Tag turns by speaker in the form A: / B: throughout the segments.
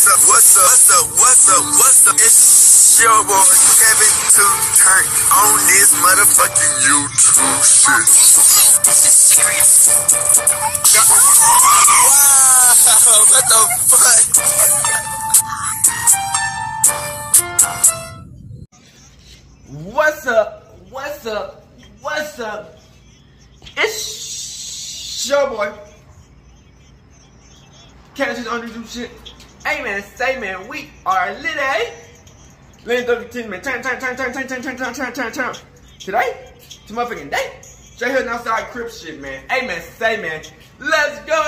A: What's up? It's your boy Kevin to turn on this motherfucking YouTube shit. Wow, what the fuck?
B: What's up? It's your boy Kevin on YouTube shit. Hey man, say man, we are lit, eh? Let's go to man. Turn. Today, to motherfucking day. Straight here outside crib shit, man. Hey man, say man, let's go!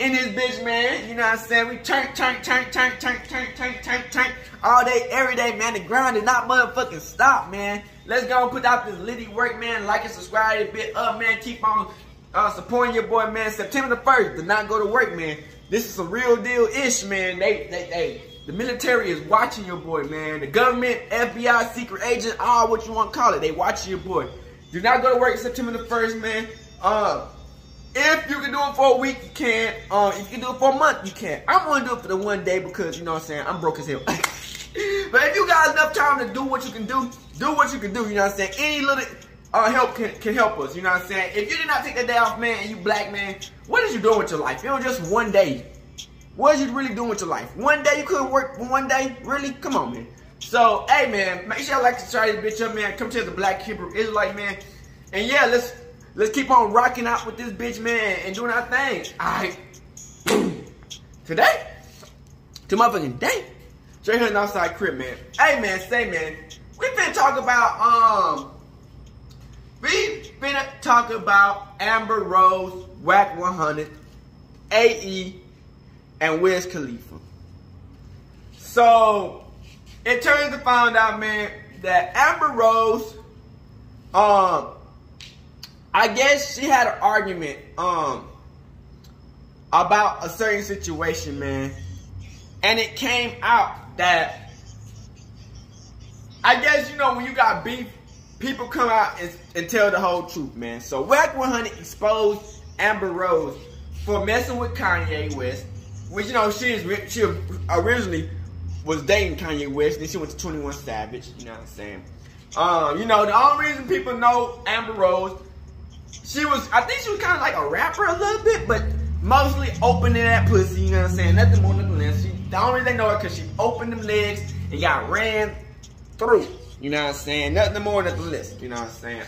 B: In this bitch, man, you know what I'm saying? We turn. All day, every day, man. The grind did not motherfucking stop, man. Let's go and put out this litty work, man. Like and subscribe a bit up, man. Keep on supporting your boy, man. September the 1st, do not go to work, man. This is a real deal-ish, man. The military is watching your boy, man. The government, FBI, secret agent, all what you want to call it, they watching your boy. Do not go to work September the 1st, man. If you can do it for a week, you can. If you can do it for a month, you can. I'm going to do it for the one day because, you know what I'm saying, I'm broke as hell. But if you got enough time to do what you can do, do what you can do, you know what I'm saying? Any little help can help us, you know what I'm saying? If you did not take that day off, man, and you black, man, what is you doing with your life? It was just one day. What is you really doing with your life? One day you couldn't work for one day? Really? Come on, man. So, hey, man, make sure y'all like to try this bitch up, man. Come to the Black Hebrew Israelite, man. And yeah, let's keep on rocking out with this bitch, man, and doing our thing. Alright. Today, to motherfucking day, straight here in outside crib, man. Hey, man, say, man, we finna talk about Amber Rose, Wack 100, AE, and Wiz Khalifa. So, it turns to find out, man, that Amber Rose, I guess she had an argument, about a certain situation, man. And it came out that, I guess, you know, when you got beef, people come out and tell the whole truth, man. So Wack 100 exposed Amber Rose for messing with Kanye West, which, you know, she originally was dating Kanye West, then she went to 21 Savage, you know what I'm saying? You know, the only reason people know Amber Rose, I think she was kind of like a rapper a little bit, but mostly opening that pussy, you know what I'm saying? Nothing more, nothing less. The only reason they know her because she opened them legs and got ran through. You know what I'm saying? Nothing more, nothing less. You know what I'm saying?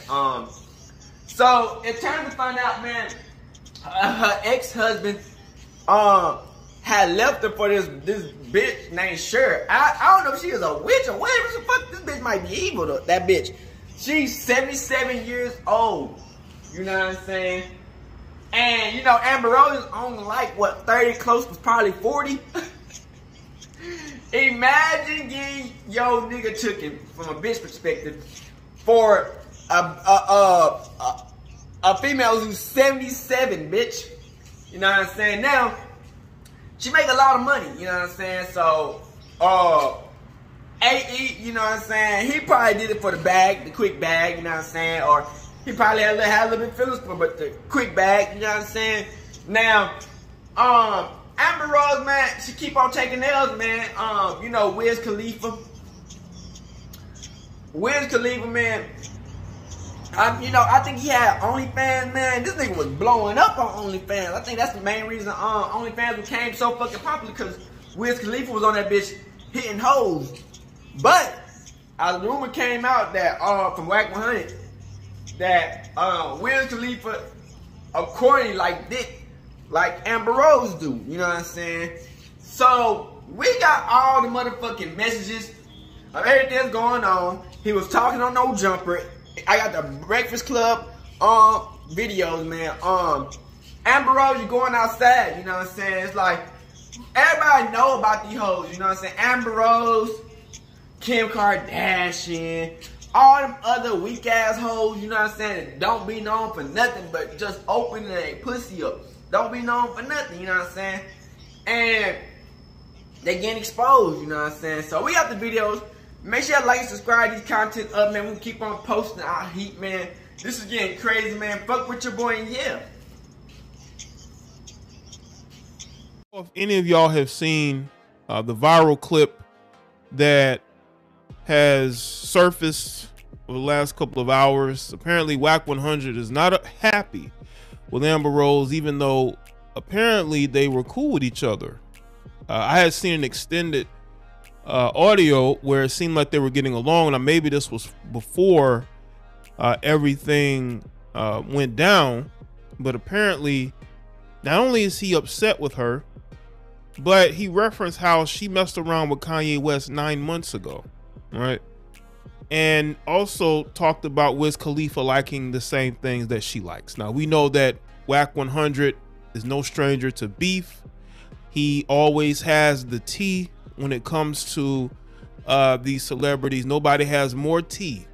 B: So it turned to find out, man, her ex-husband had left her for this bitch named Cher. I don't know if she is a witch or whatever the fuck. This bitch might be evil though, that bitch. She's 77 years old. You know what I'm saying? And you know, Amber Rose is only like what, 30, close to probably 40. Imagine getting your nigga taken from a bitch perspective for a female who's 77, bitch. You know what I'm saying? Now, she make a lot of money, you know what I'm saying? So, AE, you know what I'm saying? He probably did it for the bag, the quick bag, you know what I'm saying? Or he probably had a little bit of feelings for, but the quick bag, you know what I'm saying? Now, Amber Rose, man, she keep on taking L's, man. You know, Wiz Khalifa, man. You know, I think he had OnlyFans, man. This nigga was blowing up on OnlyFans. I think that's the main reason OnlyFans became so fucking popular, because Wiz Khalifa was on that bitch hitting hoes. But a rumor came out that from Wack 100 that Wiz Khalifa, according like dick, like Amber Rose do, you know what I'm saying? So, we got all the motherfucking messages of everything that's going on. He was talking on No Jumper. I got the Breakfast Club videos, man. Amber Rose, you going outside, you know what I'm saying? It's like, everybody know about these hoes, you know what I'm saying? Amber Rose, Kim Kardashian, all them other weak ass hoes, you know what I'm saying? That don't be known for nothing but just opening their pussy up. Don't be known for nothing, you know what I'm saying? And they getting exposed, you know what I'm saying? So we got the videos. Make sure you like and subscribe to these content up, man. We keep on posting our heat, man. This is getting crazy, man. Fuck with your boy, and yeah.
C: If any of y'all have seen the viral clip that has surfaced over the last couple of hours, apparently Wack 100 is not happy with Amber Rose, even though apparently they were cool with each other. I had seen an extended audio where it seemed like they were getting along. Now maybe this was before everything went down, but apparently not only is he upset with her, but he referenced how she messed around with Kanye West 9 months ago, right? And also talked about Wiz Khalifa liking the same things that she likes. Now we know that Wack 100 is no stranger to beef. He always has the tea when it comes to these celebrities. Nobody has more tea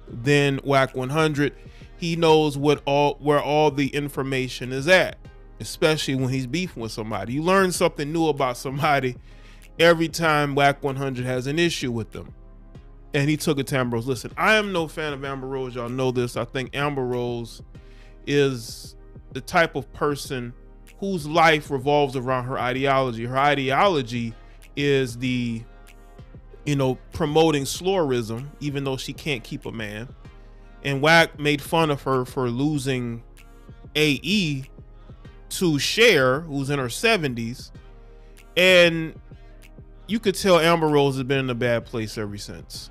C: than Wack 100. He knows where all the information is at, especially when he's beefing with somebody. You learn something new about somebody every time Wack 100 has an issue with them. And he took it to Amber Rose. Listen, I am no fan of Amber Rose. Y'all know this. I think Amber Rose is the type of person whose life revolves around her ideology. Her ideology is the, promoting slurrism, even though she can't keep a man. And Wack made fun of her for losing AE to Cher, who's in her 70s. And you could tell Amber Rose has been in a bad place ever since.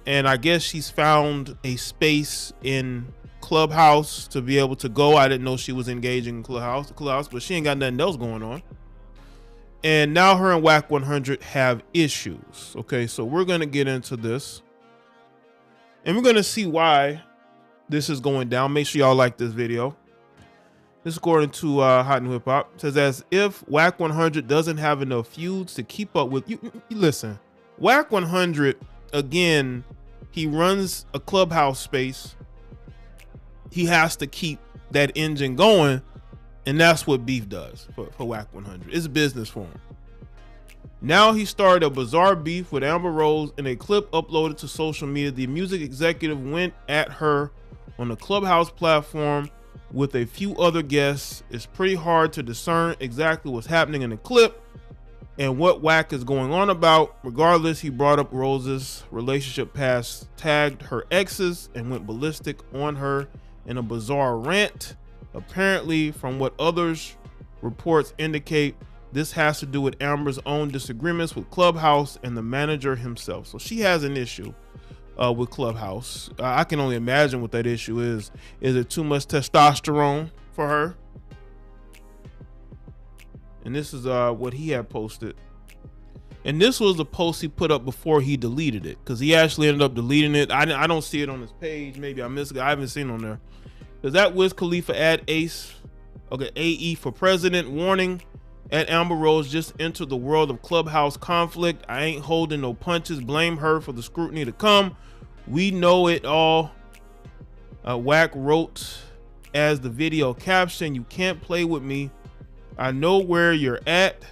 C: And I guess she's found a space in Clubhouse to be able to go. I didn't know she was engaging in Clubhouse, but she ain't got nothing else going on. And now her and Wack 100 have issues. Okay, so we're going to get into this. And we're going to see why this is going down. Make sure y'all like this video. This is according to Hot and Hip Hop. It says, as if Wack 100 doesn't have enough feuds to keep up with. Listen, Wack 100, again, he runs a Clubhouse space. He has to keep that engine going. And that's what beef does for Wack 100. It's business for him. Now he started a bizarre beef with Amber Rose. In a clip uploaded to social media, the music executive went at her on the Clubhouse platform with a few other guests. It's pretty hard to discern exactly what's happening in the clip and what Wack is going on about. Regardless, he brought up Rose's relationship past, tagged her exes, and went ballistic on her in a bizarre rant. Apparently, from what others reports indicate, this has to do with Amber's own disagreements with Clubhouse and the manager himself. So she has an issue with Clubhouse. I can only imagine what that issue is. Is it too much testosterone for her? And this is what he had posted. And this was the post he put up before he deleted it, because he actually ended up deleting it. I don't see it on his page. Maybe I missed it. I haven't seen it on there. Does that Wiz Khalifa ad ace? Okay, AE for president warning at Amber Rose just entered the world of Clubhouse conflict. I ain't holding no punches. Blame her for the scrutiny to come. We know it all. Wack wrote as the video caption, "You can't play with me. I know where you're at."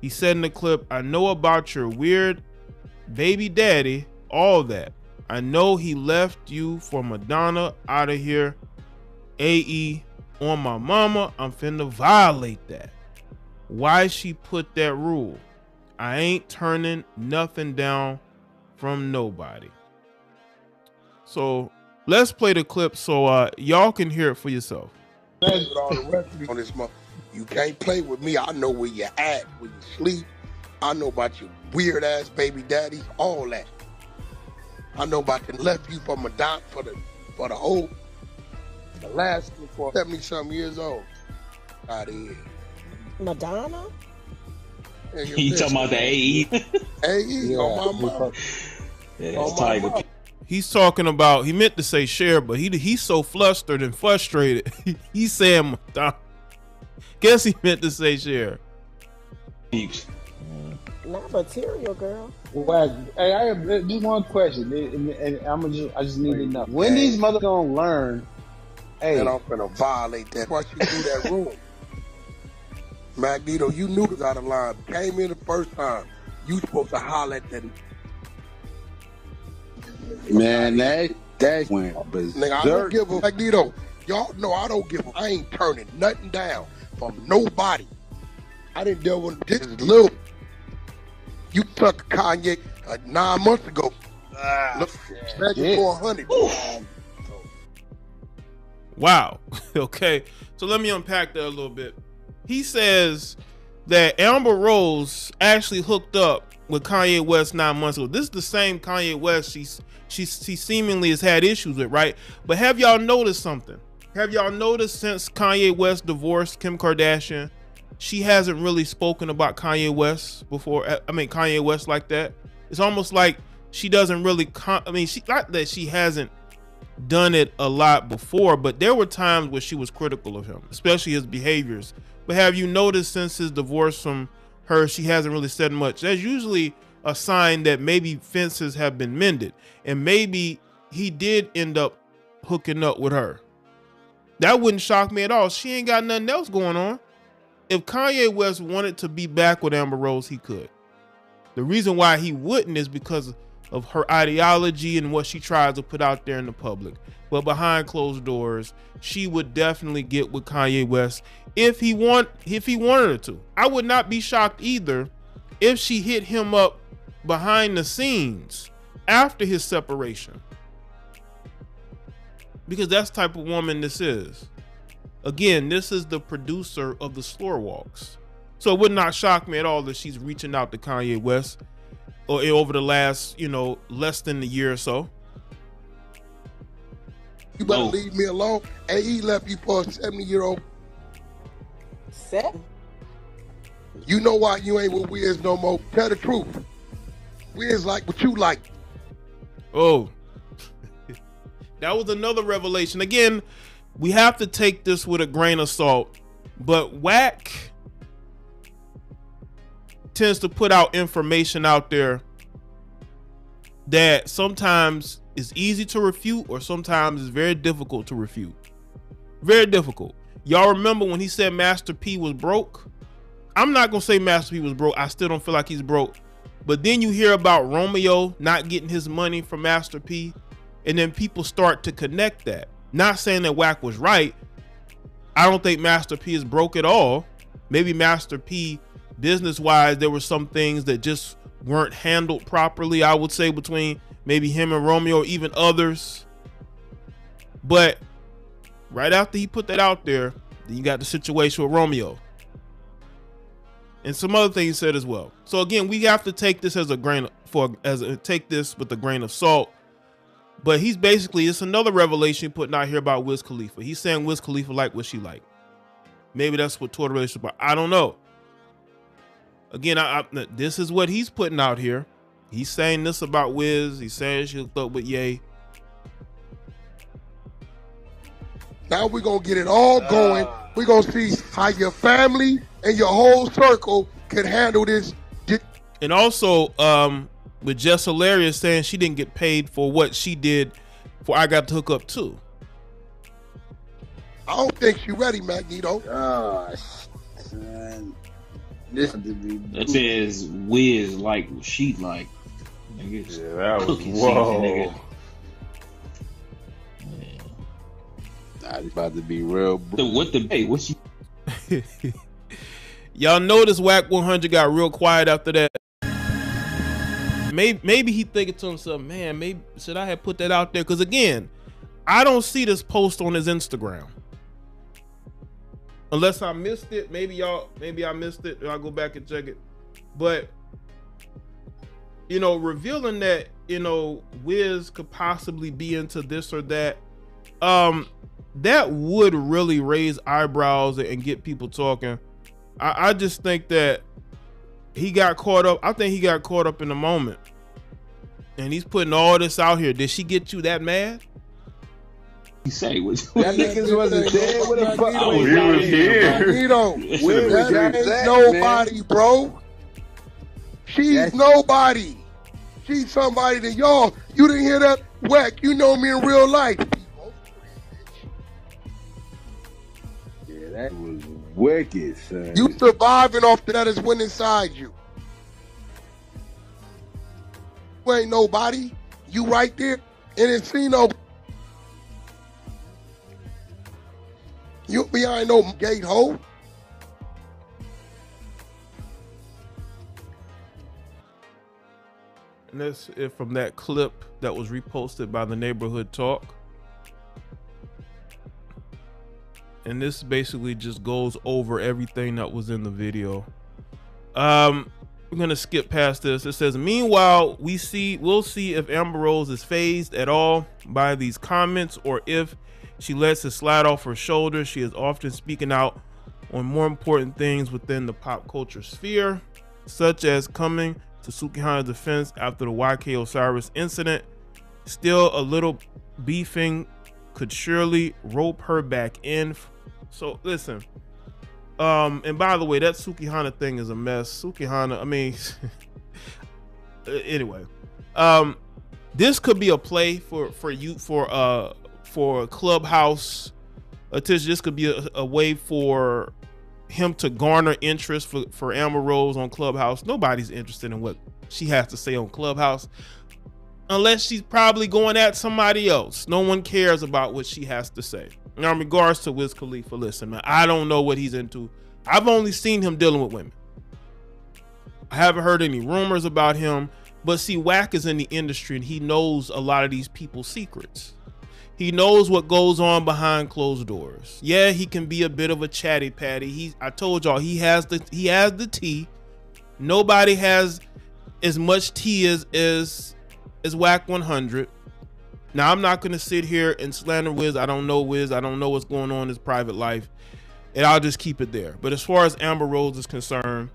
C: He said in the clip, "I know about your weird baby daddy, all that. I know he left you for Madonna. Out of here. AE on my mama, I'm finna violate that. Why she put that rule? I ain't turning nothing down from nobody." So let's play the clip so y'all can hear it for yourself.
D: On this month, you can't play with me. I know where you're at, where you sleep. I know about your weird ass baby daddy, all that. I know about the left you for Madonna for the old. The last for 70-something years old. Out of here.
E: Madonna?
F: You talking about the AE?
D: AE, yeah, on my mama.
F: Yeah, it's Tiger.
C: He's talking about, he meant to say Cher, but he's so flustered and frustrated. He's saying Madonna. Guess he meant to say Cher.
E: Not material, girl.
G: Well, hey, I have just one question, and I just need to know when these mothers gonna learn. Hey,
D: and I'm gonna violate that. Why you do that rule? Magneto, you knew it was out of line. Came in the first time. You supposed to holler at that.
G: Man, that went berserk.
D: Nigga, I don't give a Magneto. Y'all know I don't give a. I ain't turning nothing down from nobody. I didn't deal with this little. You took Kanye 9 months ago. Look, begging for 100.
C: Wow. Okay. So let me unpack that a little bit. He says that Amber Rose actually hooked up with Kanye West 9 months ago. This is the same Kanye West she seemingly has had issues with, right? But have y'all noticed something? Have y'all noticed since Kanye West divorced Kim Kardashian, she hasn't really spoken about Kanye West before? I mean, Kanye West like that. It's almost like she doesn't really, she not that she hasn't done it a lot before, but there were times where she was critical of him, especially his behaviors. But have you noticed since his divorce from her, she hasn't really said much? That's usually a sign that maybe fences have been mended, and maybe he did end up hooking up with her. That wouldn't shock me at all. She ain't got nothing else going on. If Kanye West wanted to be back with Amber Rose, he could. The reason why he wouldn't is because of her ideology and what she tries to put out there in the public. But behind closed doors, she would definitely get with Kanye West if he wanted her to. I would not be shocked either if she hit him up behind the scenes after his separation, because that's the type of woman this is. Again, this is the producer of the Slore Walks. So it would not shock me at all that she's reaching out to Kanye West or over the last, less than a year or so.
D: You better leave me alone. And he left you for a 70-year-old.
E: 7?
D: You know why you ain't with Wiz no more? Tell the truth. Wiz like what you like.
C: Oh, that was another revelation. Again, we have to take this with a grain of salt, but Wack tends to put out information out there that sometimes is easy to refute or sometimes is very difficult to refute. Very difficult. Y'all remember when he said Master P was broke? I'm not gonna say Master P was broke. I still don't feel like he's broke. But then you hear about Romeo not getting his money from Master P, and then people start to connect that. Not saying that Wack was right. I don't think Master P is broke at all. Maybe Master P, business-wise, there were some things that just weren't handled properly, I would say, between maybe him and Romeo or even others. But right after he put that out there, then you got the situation with Romeo. And some other things he said as well. So again, we have to take this as take this with a grain of salt. But he's basically, it's another revelation putting out here about Wiz Khalifa. He's saying Wiz Khalifa like what she like. Maybe that's what toward the relationship about. I don't know. Again, this is what he's putting out here. He's saying this about Wiz. He's saying she hooked up with Ye.
D: Now we're going to get it all going. We're going to see how your family and your whole circle can handle this.
C: And also, with Jess Hilarious saying she didn't get paid for what she did for I Got to Hook Up Too.
D: I don't think she's ready, Magneto.
G: Gosh, son. This
F: that says Wiz like what she like. Niggas,
G: yeah, that was
F: cooking
G: whoa.
F: season, nigga.
G: Nah, it's about to be real.
F: What she?
C: Y'all notice Wack 100 got real quiet after that. Maybe he thinking to himself, man, maybe should I have put that out there? Because again, I don't see this post on his Instagram. Unless I missed it. Maybe I missed it. I'll go back and check it. But, revealing that, Wiz could possibly be into this or that, that would really raise eyebrows and get people talking. I just think that he got caught up. I think he got caught up in the moment. And he's putting all this out here. Did she get you that mad?
F: He say what?
G: That niggas wasn't there. What the fuck?
F: I was right here.
D: That ain't nobody, bro. She's nobody. She's somebody that y'all. You didn't hear that? Wack, you know me in real life.
G: Yeah, that was wicked, son.
D: You surviving off that is went inside you. You ain't nobody. You right there in Encino. You behind no gate hole.
C: And that's it from that clip that was reposted by the Neighborhood Talk. And this basically just goes over everything that was in the video. We're gonna skip past this. It says, meanwhile, we'll see if Amber Rose is fazed at all by these comments or if she lets it slide off her shoulders. She is often speaking out on more important things within the pop culture sphere, such as coming to Sukihana's defense after the YK Osiris incident. Still, a little beefing could surely rope her back in. So listen, and by the way, that Sukihana thing is a mess. Sukihana, I mean, anyway, this could be a play for Clubhouse. This could be a way for him to garner interest for Amber Rose on Clubhouse. Nobody's interested in what she has to say on Clubhouse unless she's probably going at somebody else. No one cares about what she has to say. Now, in regards to Wiz Khalifa, listen, man, I don't know what he's into. I've only seen him dealing with women. I haven't heard any rumors about him, but see, Wack is in the industry and he knows a lot of these people's secrets. He knows what goes on behind closed doors. Yeah, he can be a bit of a chatty patty. I told y'all he has the tea. Nobody has as much tea as Wack 100. Now, I'm not gonna sit here and slander Wiz. I don't know Wiz. I don't know what's going on in his private life, and I'll just keep it there. But as far as Amber Rose is concerned,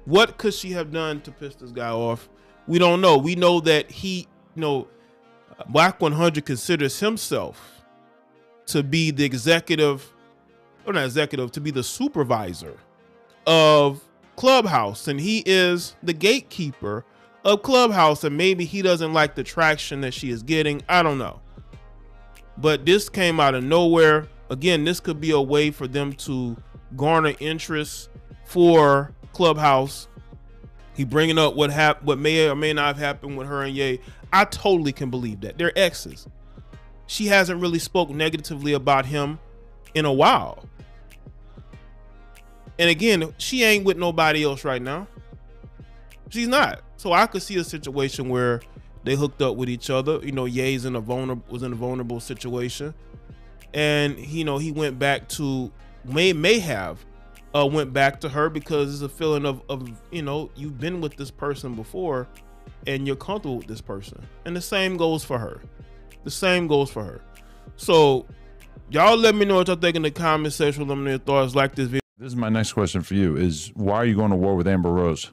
C: what could she have done to piss this guy off? We don't know. We know that Wack 100 considers himself to be the to be the supervisor of Clubhouse, and he is the gatekeeper of Clubhouse, and maybe he doesn't like the traction that she is getting. I don't know, but this came out of nowhere. Again, this could be a way for them to garner interest for Clubhouse. He bringing up what may or may not have happened with her and Ye. I totally can believe that. They're exes. She hasn't really spoke negatively about him in a while. And again, she ain't with nobody else right now. She's not. So I could see a situation where they hooked up with each other. Ye's was in a vulnerable situation, and he went back to may have went back to her because it's a feeling of you've been with this person before and you're comfortable with this person, and the same goes for her. So y'all let me know what y'all think in the comment section. Let me know your thoughts. Like this video.
H: This is my next question for you: is why are you going to war with Amber Rose?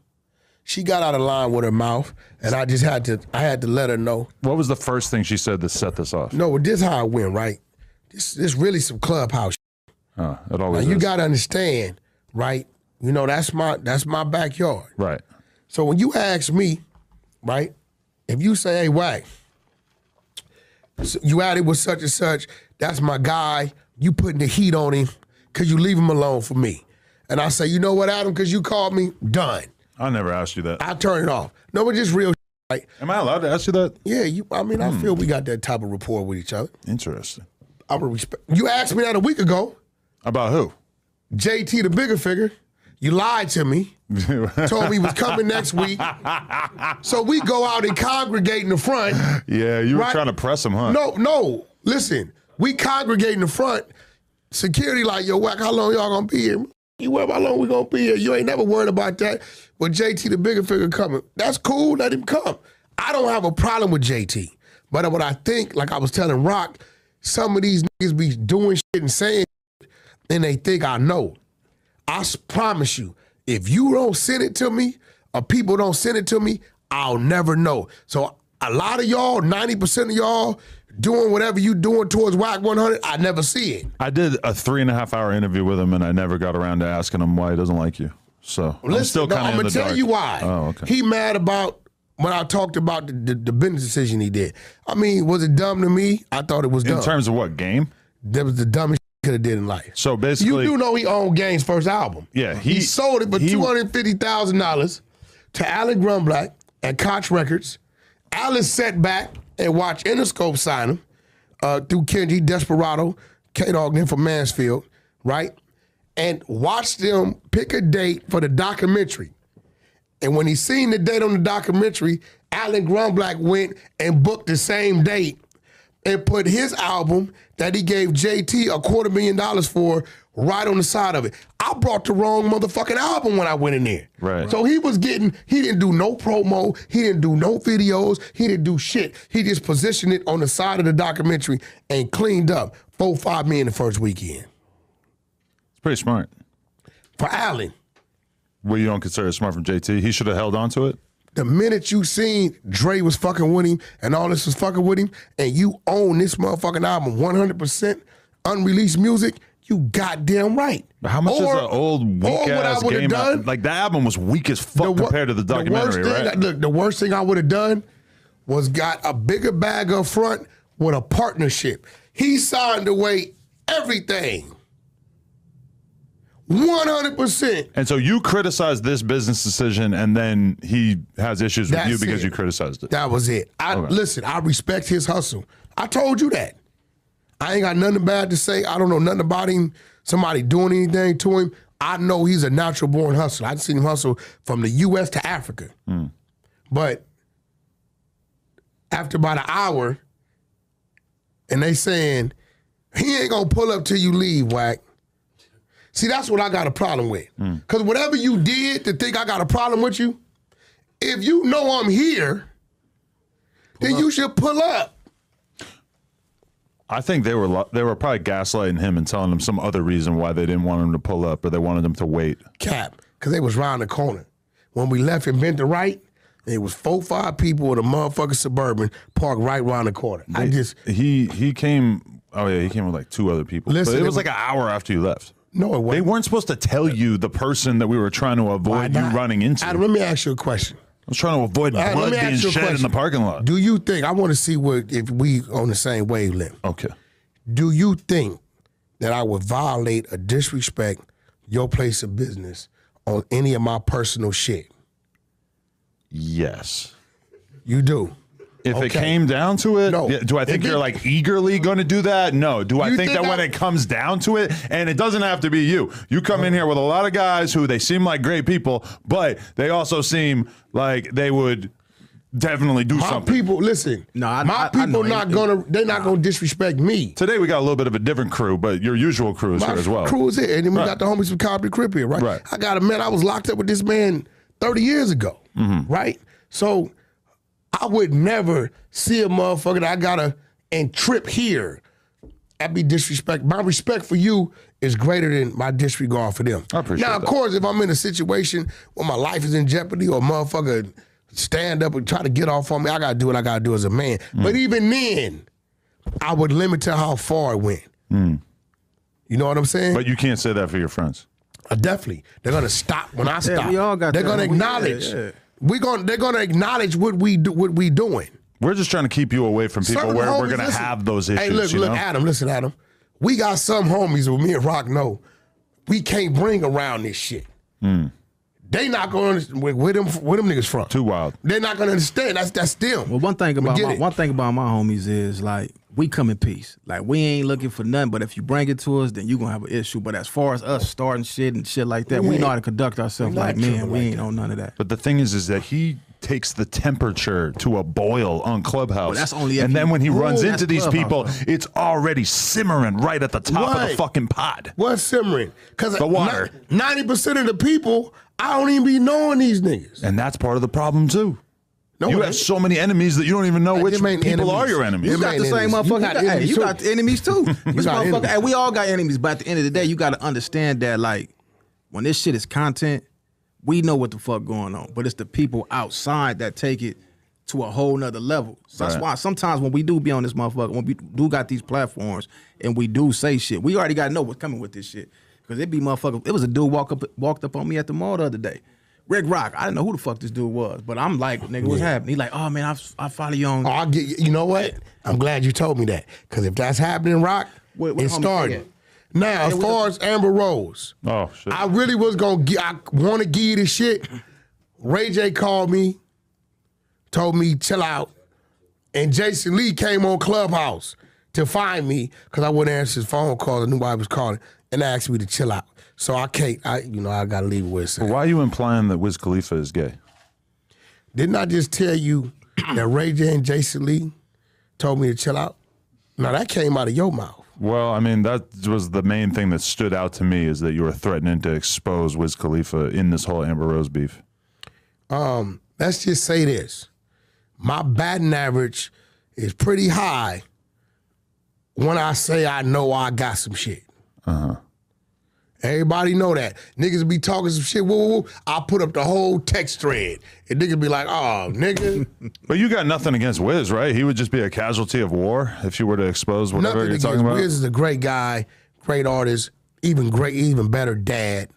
D: She got out of line with her mouth, and I had to let her know.
H: What was the first thing she said to set this off?
D: No, this is how it went, right? This really some Clubhouse shit.
H: It always
D: now, you
H: is.
D: got to understand, right? That's my backyard.
H: Right.
D: So when you ask me, right, if you say, hey, Wack, you at it with such and such, that's my guy, you putting the heat on him because you leave him alone for me. And I say, you know what, Adam, because you called me, done.
H: I never asked you that.
D: I turn it off. No, but just real right?
H: Am I allowed to ask you that?
D: Yeah, I feel we got that type of rapport with each other.
H: Interesting.
D: I would respect. You asked me that a week ago.
H: About who?
D: JT, the bigger figure. You lied to me. Told me he was coming next week. So we go out and congregate in the front.
H: Yeah, you were trying to press him, huh?
D: No. Listen, we congregate in the front. Security like, yo, Wack, how long y'all gonna be here? You worry about how long we gonna be here. You ain't never worried about that. But JT, the bigger figure, coming. That's cool, let him come. I don't have a problem with JT. But what I think, like I was telling Rock, some of these niggas be doing shit and saying shit, and they think I know. I promise you, if you don't send it to me, or people don't send it to me, I'll never know. So a lot of y'all, 90% of y'all, doing whatever you doing towards Wack 100, I never see it.
H: I did a 3.5-hour interview with him, and I never got around to asking him why he doesn't like you. So I'm still kind of in the dark. I'm gonna tell you why. Oh, okay. He mad about when I talked about the business decision he did. I mean, was it dumb to me? I thought it was dumb. In terms of what, game?
D: That was the dumbest shit he could have did in life.
H: So basically,
D: you do know he owned Game's first album.
H: Yeah,
D: he sold it for $250,000 to Alan Grunblatt at Koch Records. Alan sat back and watched Interscope sign him through Kenji Desperado, K-Dog, then from Mansfield, right? And watched them pick a date for the documentary. And when he seen the date on the documentary, Alan Grunblatt went and booked the same date and put his album that he gave JT $250,000 for right on the side of it. I brought the wrong motherfucking album when I went in there.
H: Right.
D: So he didn't do no promo, he didn't do no videos, he didn't do shit. He just positioned it on the side of the documentary and cleaned up $4-5 million the first weekend.
H: It's pretty smart.
D: For Allen.
H: Well, you don't consider it smart from JT? He should have held on to it?
D: The minute you seen Dre was fucking with him and all this was fucking with him, and you own this motherfucking album 100% unreleased music, you goddamn right.
H: But how much is an old weak-ass game?
D: Done,
H: like, that album was weak as fuck compared to the documentary, right?
D: The worst thing I would have done was got a bigger bag up front with a partnership. He signed away everything. 100%.
H: And so you criticized this business decision, and then he has issues with you because you criticized it.
D: That was it. Listen, I respect his hustle. I told you that. I ain't got nothing bad to say. I don't know nothing about him, somebody doing anything to him. I know he's a natural-born hustler. I've seen him hustle from the U.S. to Africa. But after about an hour, and they saying, he ain't going to pull up till you leave, Wack. See, that's what I got a problem with. Because whatever you did to think I got a problem with you, if you know I'm here, then you should pull up.
H: I think they were probably gaslighting him and telling him some other reason why they didn't want him to pull up, or they wanted him to wait. Cap,
D: because they was round the corner. When we left and bent to right, it was 4-5 people with a motherfucking Suburban parked right round the corner.
H: He came. Oh yeah, he came with like 2 other people. Listen, but it was like an hour after you left.
D: No, it wasn't.
H: They weren't supposed to tell you the person that we were trying to avoid you running into.
D: Adam, let me ask you a question.
H: I was trying to avoid blood being shed in the parking lot.
D: Do you think, I want to see if we on the same wavelength.
H: Okay.
D: Do you think that I would violate or disrespect your place of business on any of my personal shit?
H: Yes.
D: You do?
H: If it came down to it, no. Do I think you're like eagerly going to do that? No. Do I think that when it comes down to it, and it doesn't have to be you. You come in here with a lot of guys who they seem like great people, but they also seem like they would definitely do something.
D: My people, listen. No, they're not gonna disrespect me.
H: Today we got a little bit of a different crew, but your usual crew is here as well.
D: Crew is here, and then we got the homies from Comedy Crib here, right? I got a man. I was locked up with this man 30 years ago, right? So I would never see a motherfucker that I gotta and trip here. That'd be disrespect. My respect for you is greater than my disregard for them.
H: I appreciate that.
D: Now, of course, if I'm in a situation where my life is in jeopardy or a motherfucker stand up and try to get off on me, I gotta do what I gotta do as a man. But even then, I would limit to how far it went. You know what I'm saying?
H: But you can't say that for your friends.
D: Definitely. They're gonna stop when I stop.
B: We all got
D: They're gonna acknowledge. They're gonna acknowledge what we doing.
H: We're just trying to keep you away from people where we're gonna have those issues.
D: Hey, look, Adam, listen, Adam. We got some homies who me and Rock know we can't bring around this shit. They not gonna understand where them niggas from.
H: Too wild.
D: They're not gonna understand. That's them.
B: Well, one thing about my homies is like we come in peace. Like we ain't looking for nothing, but if you bring it to us, then you gonna have an issue. But as far as us starting shit and shit like that, we know how to conduct ourselves like men. We ain't on none of that.
H: But the thing is that he takes the temperature to a boil on Clubhouse.
B: Well, that's only
H: and then when he runs into these people, it's already simmering right at the top of the fucking pot.
D: What's simmering? Because
H: the water.
D: 90% of the people, I don't even be knowing these niggas.
H: And that's part of the problem too. No, you have so many enemies that you don't even know which people are your enemies.
B: You got the same motherfucker. You got the enemies too. Hey, we all got enemies, but at the end of the day, you got to understand that like when this shit is content, we know what the fuck going on, but it's the people outside that take it to a whole nother level. So that's why sometimes when we do be on this motherfucker, when we do got these platforms and we do say shit, we already got to know what's coming with this shit. Because it be motherfuckers. It was a dude walked up on me at the mall the other day. Rick Rock. I didn't know who the fuck this dude was, but I'm like, nigga, what's happening? He like, oh man, I follow you on.
D: Oh, you know what? I'm glad you told me that. Because if that's happening, Rock, it's starting. Now, as far as Amber Rose,
H: shit.
D: I really was I want to give you this shit. Ray J called me, told me chill out, and Jason Lee came on Clubhouse to find me because I wouldn't answer his phone call. I knew why I was calling, and asked me to chill out. So I can't. I gotta leave it where it's at.
H: Why are you implying that Wiz Khalifa is gay?
D: Didn't I just tell you that Ray J and Jason Lee told me to chill out? Now, that came out of your mouth.
H: Well, I mean, that was the main thing that stood out to me, is that you were threatening to expose Wiz Khalifa in this whole Amber Rose beef.
D: Let's just say this. My batting average is pretty high when I say I know I got some shit. Everybody know that. Niggas be talking some shit. Whoa. I put up the whole text thread. And niggas be like, oh, nigga.
H: But you got nothing against Wiz, right? He would just be a casualty of war if you were to expose whatever you're talking about?
D: Wiz is a great guy, great artist, even better dad.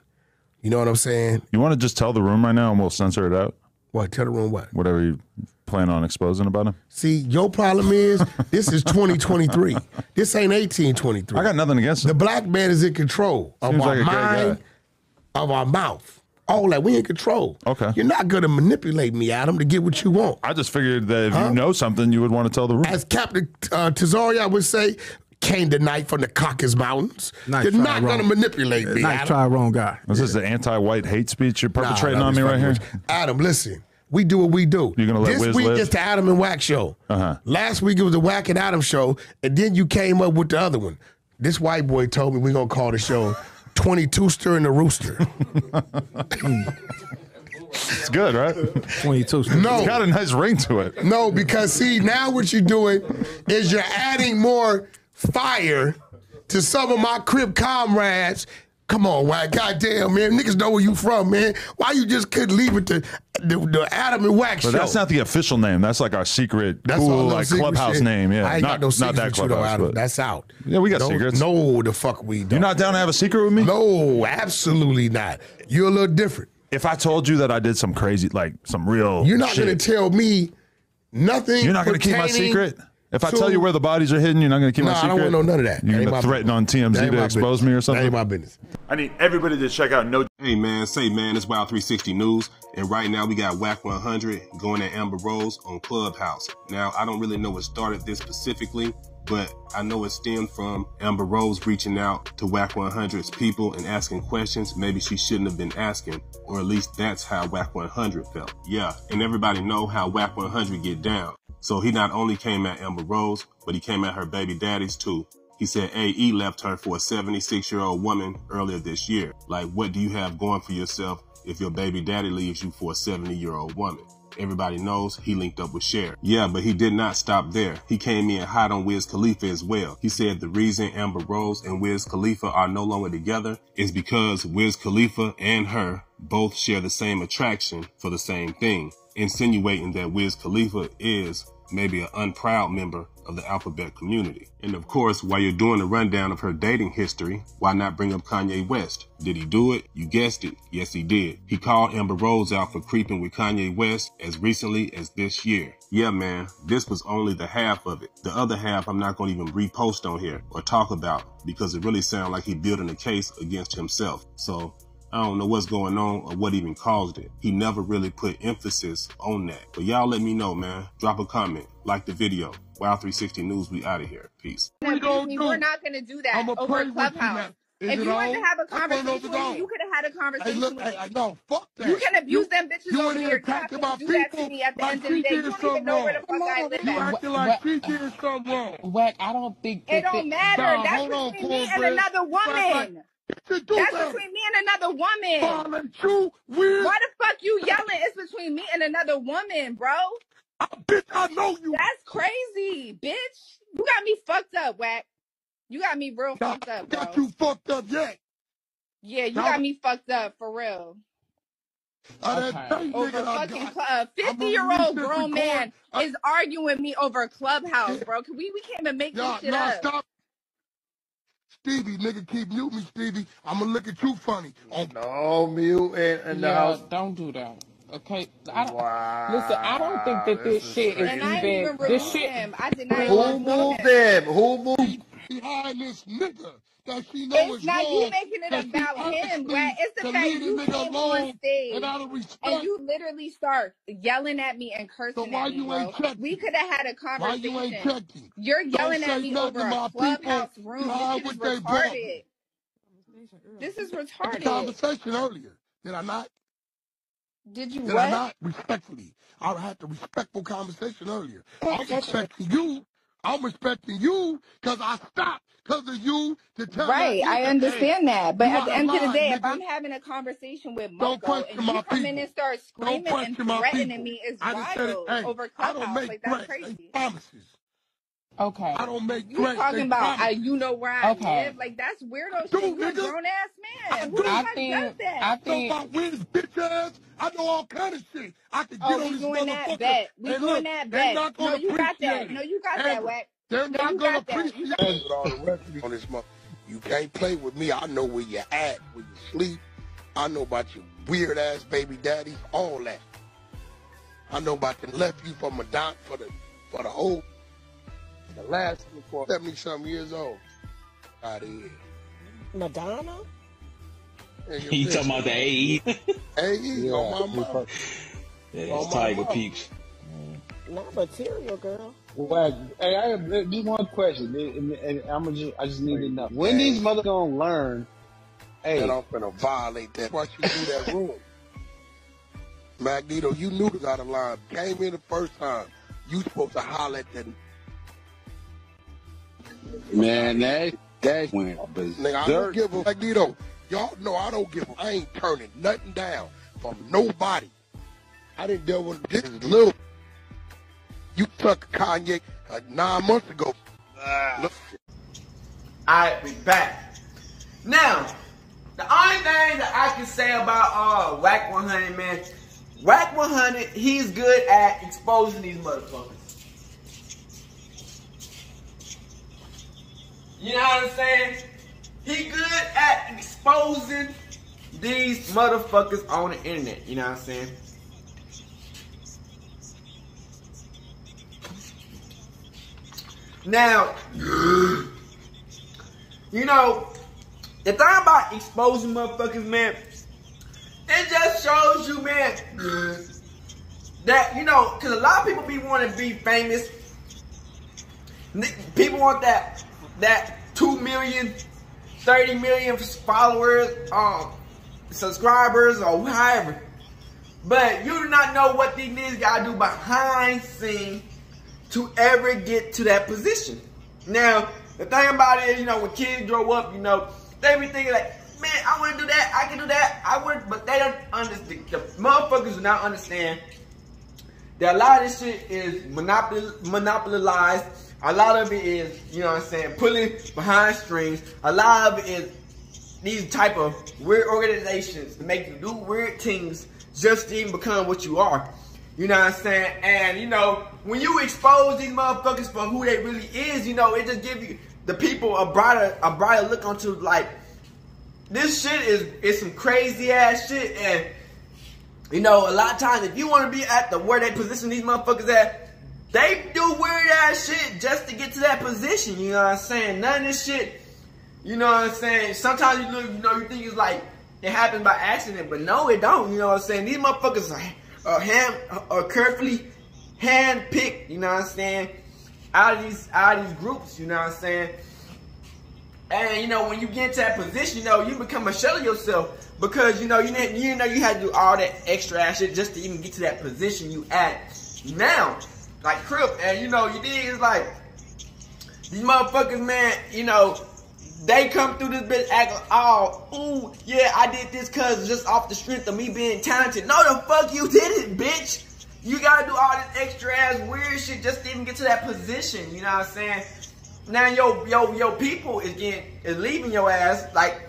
D: You know what I'm saying?
H: You want to just tell the room right now and we'll censor it out?
D: What? Tell the room what?
H: Whatever you plan on exposing about him.
D: See, your problem is this is 2023. This ain't 1823.
H: I got nothing against him.
D: The black man is in control of our mind, of our mouth. All that, we in control.
H: Okay.
D: You're not going to manipulate me, Adam, to get what you want.
H: I just figured that if you know something, you would want to tell the room.
D: As Captain Tezoria would say, came the night from the Caucasus Mountains. You're not going to manipulate me,
B: Nice try, wrong guy.
H: Is this the anti-white hate speech you're perpetrating on me right here?
D: Adam, listen. We do what we do.
H: You're gonna let
D: this
H: Wiz
D: week
H: live?
D: it's the Adam and Wack show. Last week it was the Wack and Adam show, and then you came up with the other one. This white boy told me we're gonna call the show 22ster and the Rooster.
H: It's good, right?
B: 22ster.
D: No.
H: It's got a nice ring to it.
D: No, because see, now what you're doing is you're adding more fire to some of my crib comrades. Come on, Wack. Goddamn, man. Niggas know where you from, man. Why you just couldn't leave it to the Adam and Wack show?
H: But that's not the official name. That's like our secret,
D: that's
H: cool, like clubhouse
D: shit.
H: name. Yeah,
D: I ain't got no secrets
H: not that
D: with you,
H: clubhouse,
D: though,
H: but
D: that's out.
H: Yeah, we got secrets.
D: No, the fuck we don't.
H: You're not down to have a secret with me?
D: No, absolutely not. You're a little different.
H: If I told you that I did some crazy, like some real
D: You're not
H: shit,
D: going to tell me nothing.
H: You're not going to keep my secret? If I tell you where the bodies are hidden, you're not going to keep my secret?
D: No, I don't want to know none of that.
H: You're going to threaten on TMZ to expose me or something?
D: That ain't my business.
H: I need everybody to check out No.
I: Hey man, it's Wild 360 News, and right now we got Wack 100 going at Amber Rose on Clubhouse. Now, I don't really know what started this specifically, but I know it stemmed from Amber Rose reaching out to Wack 100's people and asking questions maybe she shouldn't have been asking, or at least that's how Wack 100 felt. Yeah, and everybody know how Wack 100 get down. So he not only came at Amber Rose, but he came at her baby daddies too. He said AE left her for a 76-year-old woman earlier this year. Like, what do you have going for yourself if your baby daddy leaves you for a 70-year-old woman? Everybody knows he linked up with Cher. Yeah, but he did not stop there. He came in hot on Wiz Khalifa as well. He said the reason Amber Rose and Wiz Khalifa are no longer together is because Wiz Khalifa and her both share the same attraction for the same thing, insinuating that Wiz Khalifa is maybe an unproud member of the alphabet community. And of course, while you're doing a rundown of her dating history, why not bring up Kanye West? Did he do it? You guessed it. Yes, he did. He called Amber Rose out for creeping with Kanye West as recently as this year. Yeah, man, this was only the half of it. The other half I'm not going to even repost on here or talk about because it really sounds like he building a case against himself. So I don't know what's going on or what even caused it. He never really put emphasis on that. But y'all let me know, man. Drop a comment, like the video. Wild 360 News, we out of here. Peace.
J: We're not going to do that over Clubhouse. If you wanted to have a conversation with me, you could have had a conversation with me.
D: No, fuck that.
J: You can abuse them bitches over here. You have to do that to me at the end of the day. You don't even know where the fuck I live
D: You acting like she did something wrong.
E: Wack, I don't think
J: it don't matter. That's between me and another woman. That's between me and another woman. Why the fuck you yelling? It's between me and another woman, bro.
D: Bitch, I know you.
J: That's crazy, bitch. You got me fucked up, Wack. You got me real fucked up, bro.
D: Got you fucked up yet?
J: Yeah, you got me fucked up for real.
E: Okay.
J: Over fucking 50-year-old grown man is arguing with me over a Clubhouse, bro. We can't even make this shit up.
D: Stop. Stevie, nigga, keep muting me, Stevie. I'm gonna look at you funny.
B: No, mute in the house.
E: Don't do that. Okay, listen, I don't think that this shit is even this shit.
J: I did not.
B: Who moved him? Who moved?
D: Behind this nigga that she knows
J: it's not wrong, you making it about him, Wack. It's the fact you came on stage and you literally start yelling at me and cursing at me, bro. We could have had a conversation.
D: Why you ain't checking?
J: You're yelling at me over a Clubhouse room. This is retarded. This is retarded.
D: Conversation earlier, did I not?
J: Did you
D: Did
J: what?
D: I not? Respectfully. I had the respectful conversation earlier. I'm respecting you. I'm respecting you because I stopped because of you to tell
J: Right,
D: that nigga,
J: I understand
D: hey,
J: that. But
D: you
J: at
D: out
J: the
D: of
J: end of the
D: line,
J: day, if
D: nigga.
J: I'm having a conversation with
D: Don't
J: Marco and
D: question
J: you
D: my
J: come in
D: people.
J: and start
D: Don't
J: screaming and
D: question my
J: threatening
D: people.
J: me, it's
D: I just said it,
J: wild
D: hey,
J: over
D: I don't
J: Clubhouse.
D: make
J: Like, that's
D: threats, they
J: crazy.
D: promises.
E: Okay.
D: I don't make
J: You
D: threats, they
J: talking about,
D: promises.
J: you know where I
E: Okay.
J: live? Like, that's weirdo
D: Do,
J: shit. You a
D: nigga.
J: grown-ass
D: I
J: man. Who
D: do.
J: the fuck does that?
E: I
D: I know
E: think
D: about Wiz bitch ass. I know all kind of shit. I can
J: Oh,
D: get on
J: we
D: this
J: doing that
D: motherfucker.
J: bet. We
D: And
J: doing
D: look,
J: that
D: they
J: bet.
D: not
J: No,
D: gonna
J: you got that.
D: appreciate
J: No,
D: it.
J: you got that,
D: Amber,
J: Wack.
D: they're
J: No,
D: not
J: you
D: gonna
J: got that. You
D: appreciate
J: got
D: it. With all the rest of these on this mother. You can't play with me. I know where you at, where you sleep. I know about your weird ass baby daddy, all that. I know about the left you for Madonna for the old, the last for 70-something years old. Out of here.
K: Madonna?
F: You talking about the AE?
D: AE on my mom.
F: It's Tiger Peeps.
K: Not material, girl.
G: Wack, hey, I have just one question, and I just need to know when these mothers gonna learn. Hey,
D: and I'm gonna violate that. Why you do that room? Magneto, you knew to got a line. Came in the first time. You supposed to holler at that.
L: Man, that went
D: Nigga, I don't give a Magneto. Y'all know I don't give a. I ain't turning nothing down from nobody. I didn't deal with this little. You took Kanye 9 months ago.
B: Alright, we back. Now, the only thing that I can say about Wack 100, man, Wack 100, he's good at exposing these motherfuckers. You know what I'm saying? He good at exposing these motherfuckers on the internet. You know what I'm saying? Now, you know, the thing about exposing motherfuckers, man, it just shows you, man, that, you know, because a lot of people be wanting to be famous. People want that 2 million, 30 million followers, subscribers, or however. But you do not know what these niggas gotta do behind scenes to ever get to that position. Now, the thing about it is, you know, when kids grow up, you know, they be thinking like, man, I want to do that, I can do that, but they don't understand. The motherfuckers do not understand that a lot of this shit is monopolized. A lot of it is, you know what I'm saying, pulling behind strings. A lot of it is these type of weird organizations to make you do weird things just to even become what you are. You know what I'm saying? And, you know, when you expose these motherfuckers for who they really is, you know, it just gives you, the people, a brighter look onto, like, this shit is some crazy ass shit. And, you know, a lot of times, if you want to be at where they position these motherfuckers at, they do weird ass shit just to get to that position. You know what I'm saying? None of this shit, you know what I'm saying? Sometimes you look, you know, you think it's like it happens by accident, but no, it don't. You know what I'm saying? These motherfuckers are carefully hand-picked, you know what I'm saying, out of these groups, you know what I'm saying. And, you know, when you get into that position, you know, you become a shell of yourself because, you know, you know you had to do all that extra ass shit just to even get to that position you at now. Like Crip, and, you know, you dig, it's like, these motherfuckers, man, you know, they come through this bitch acting, oh, ooh, yeah, I did this cause just off the strength of me being talented. No, the fuck you didn't, bitch. You gotta do all this extra ass weird shit just to even get to that position. You know what I'm saying? Now your people is leaving your ass. Like,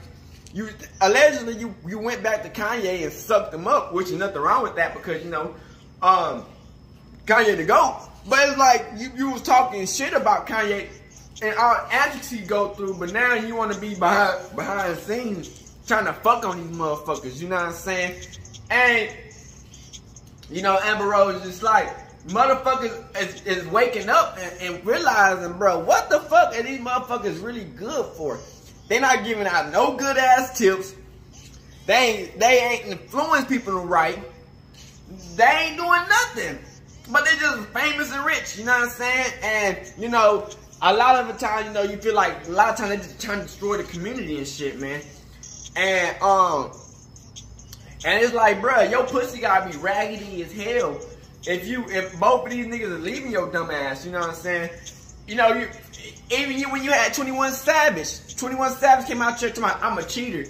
B: you allegedly you went back to Kanye and sucked him up, which is nothing wrong with that because, you know, Kanye the GOAT. But it's like you was talking shit about Kanye and all antics he go through, but now you want to be behind the scenes trying to fuck on these motherfuckers. You know what I'm saying? And, you know, Amber Rose is like, motherfuckers is waking up and realizing, bro, what the fuck are these motherfuckers really good for? They not giving out no good ass tips. They ain't influencing people right. They ain't doing nothing. But they just famous and rich, you know what I'm saying? And, you know, a lot of the time, you know, you feel like a lot of times they just trying to destroy the community and shit, man. And And it's like, bruh, your pussy gotta be raggedy as hell if both of these niggas are leaving your dumb ass, you know what I'm saying? You know, when you had 21 Savage. 21 Savage came out here to I'm a cheater.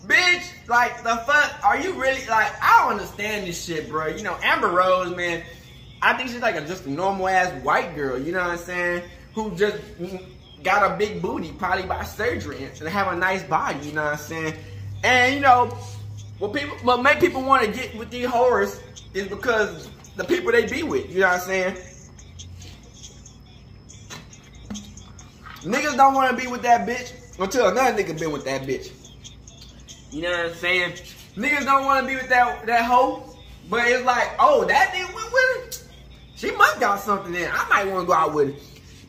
B: Bitch, like, the fuck, are you really, like, I don't understand this shit, bro. You know, Amber Rose, man, I think she's like just a normal ass white girl, you know what I'm saying? Who just got a big booty, probably by surgery, and have a nice body, you know what I'm saying? And, you know, what make people want to get with these whores is because the people they be with, you know what I'm saying? Niggas don't want to be with that bitch until another nigga been with that bitch. You know what I'm saying? Niggas don't want to be with that hoe, but it's like, oh, that nigga went with her? She must got something in. I might want to go out with her.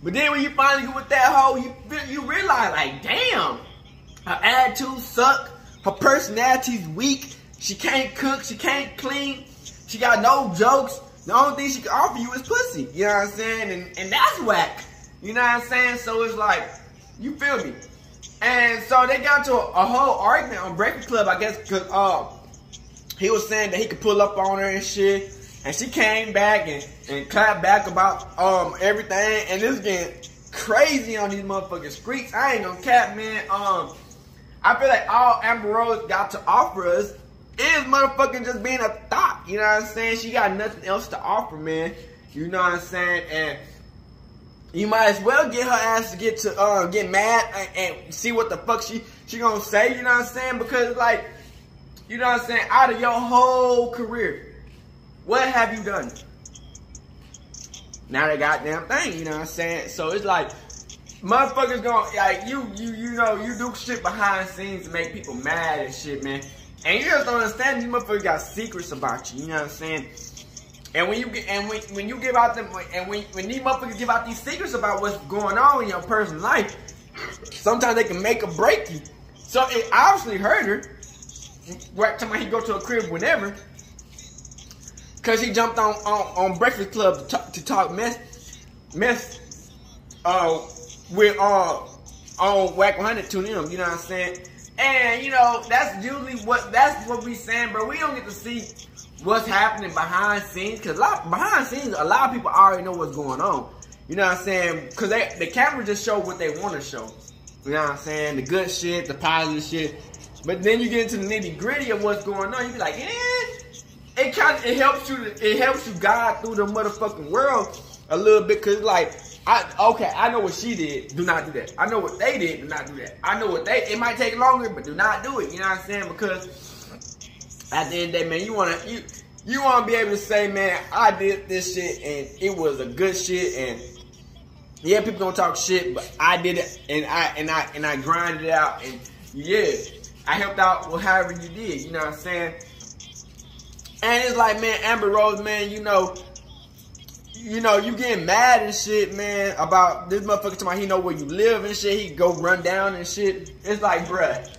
B: But then when you finally get with that hoe, you realize, like, damn, her attitude suck, her personality's weak, she can't cook, she can't clean, she got no jokes. The only thing she can offer you is pussy. You know what I'm saying? And that's whack. You know what I'm saying? So it's like, you feel me? And so they got to a whole argument on Breakfast Club, I guess, because he was saying that he could pull up on her and shit. And she came back and clapped back about everything. And this getting crazy on these motherfucking streets. I ain't gonna cap, man. I feel like all Amber Rose got to offer us is motherfucking just being a thought. You know what I'm saying? She got nothing else to offer, man. You know what I'm saying? And you might as well get her ass to get mad and see what the fuck she gonna say, you know what I'm saying? Because, like, you know what I'm saying, out of your whole career, what have you done? Not a goddamn thing, you know what I'm saying? So it's like, motherfuckers gonna, like, you know, you do shit behind the scenes to make people mad and shit, man. And you just don't understand, these motherfuckers got secrets about you, you know what I'm saying? And when you give out them, and when these motherfuckers give out these secrets about what's going on in your personal life, sometimes they can make or break you. So it obviously hurt her. Right time he go to a crib whenever, cause he jumped on Breakfast Club to talk mess with on Wack 100 to them. You know what I'm saying? And you know that's what we saying, bro. We don't get to see what's happening behind scenes, because behind scenes, a lot of people already know what's going on. You know what I'm saying? Because the camera just show what they want to show. You know what I'm saying? The good shit, the positive shit. But then you get into the nitty gritty of what's going on. You be like, it helps you guide through the motherfucking world a little bit. Cause like, I know what she did. Do not do that. I know what they did. Do not do that. I know what it might take longer, but do not do it. You know what I'm saying? Because at the end of the day, man, you wanna be able to say, man, I did this shit and it was a good shit, and yeah, people gonna talk shit, but I did it and I grinded it out, and yeah, I helped out with however you did, you know what I'm saying? And it's like, man, Amber Rose, man, you know, you getting mad and shit, man, about this motherfucker talking about he know where you live and shit, he go run down and shit. It's like, bruh,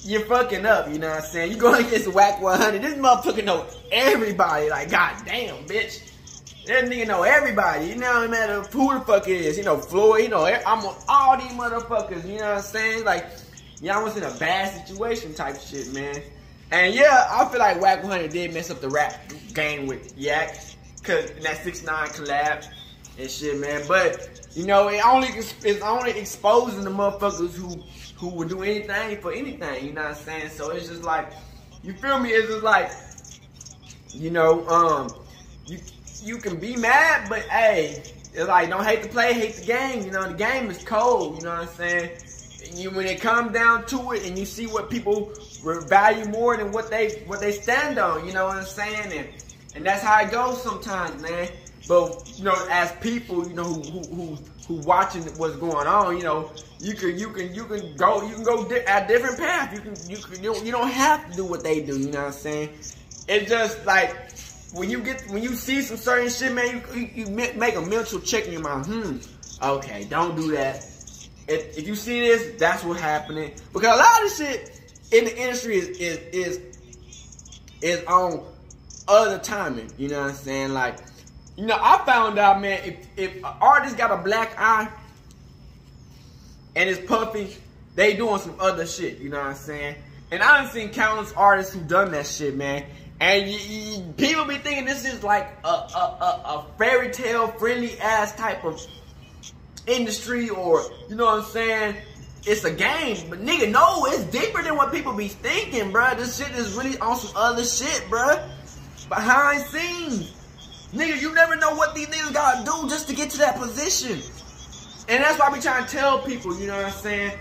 B: you're fucking up, you know what I'm saying? You going against Wack 100. This motherfucker know everybody. Like, goddamn, bitch. That nigga know everybody. You know, no matter who the fuck it is. You know, Floyd, you know, I'm on all these motherfuckers. You know what I'm saying? Like, y'all was in a bad situation type shit, man. And yeah, I feel like Wack 100 did mess up the rap game with Yak. Cause that 6ix9ine collab and shit, man. But, you know, it's only exposing the motherfuckers who would do anything for anything, you know what I'm saying? So it's just like, you feel me? It's just like, you know, you can be mad, but hey, it's like, don't hate the play, hate the game. You know, the game is cold, you know what I'm saying? When it comes down to it and you see what people value more than what they stand on, you know what I'm saying? And that's how it goes sometimes, man. But, you know, as people, you know, who watching what's going on, you know, you can go a different path. You don't have to do what they do, you know what I'm saying? It's just like, when you see some certain shit, man, you make a mental check in your mind. Okay, don't do that. If you see this, that's what's happening. Because a lot of shit in the industry is on other timing, you know what I'm saying? Like, you know, I found out, man, if an artist got a black eye and it's puffy, they doing some other shit, you know what I'm saying? And I done seen countless artists who done that shit, man. And people be thinking this is like a fairy tale friendly ass type of industry, or you know what I'm saying? It's a game, but nigga, no, it's deeper than what people be thinking, bruh. This shit is really on some other shit, bruh. Behind scenes, nigga, you never know what these niggas gotta do just to get to that position. And that's why I be trying to tell people, you know what I'm saying?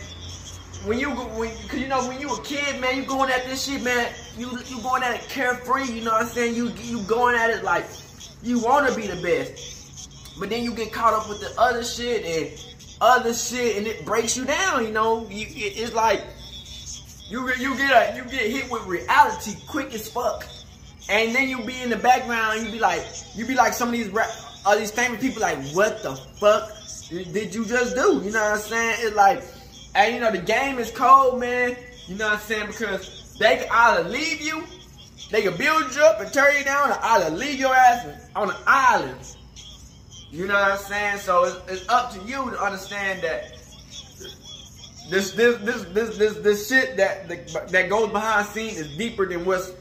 B: Cause you know, when you a kid, man, you going at this shit, man, you going at it carefree, you know what I'm saying? You going at it like you wanna be the best. But then you get caught up with the other shit and it breaks you down, you know? It's like you get hit with reality quick as fuck. And then you be in the background and you be like some of these famous people like, what the fuck did you just do? You know what I'm saying? It's like, and you know, the game is cold, man. You know what I'm saying? Because they can either leave you, they can build you up and tear you down, or either leave your ass on an island. You know what I'm saying? So it's up to you to understand that this shit that goes behind scenes is deeper than what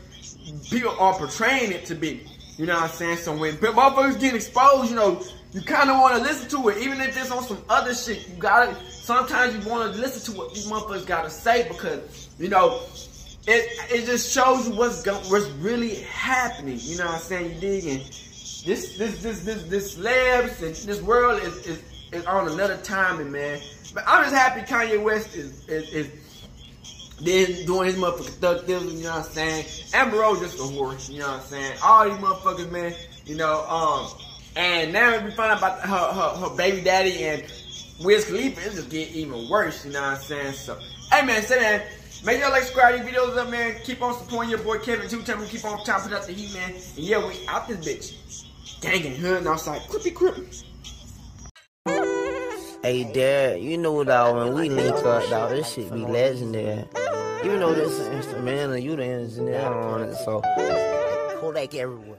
B: people are portraying it to be. You know what I'm saying? So when motherfuckers get exposed, you know, you kind of want to listen to it, even if it's on some other shit. You gotta. Sometimes you want to listen to what these motherfuckers gotta say, because you know it just shows you what's really happening. You know what I'm saying? You dig? And this celebs and this world is on another timing, man. But I'm just happy Kanye West is then doing his motherfucking thug deals. You know what I'm saying? Amber Rose just a horse. You know what I'm saying? All these motherfuckers, man. You know, and now we find out about her baby daddy and Wiz Khalifa. It's just getting even worse. You know what I'm saying? So, hey man, say that. Make sure like subscribe these videos up, man. Keep on supporting your boy Kevin too. Tell me keep on chopping up the heat, man. And yeah, we out this bitch. Gang hood and outside. Crippy.
M: Hey, Dad, you know, dog, when we link up, dog, this shit be legendary. You know this instrumental, you the engineer on it, so Kodak everywhere.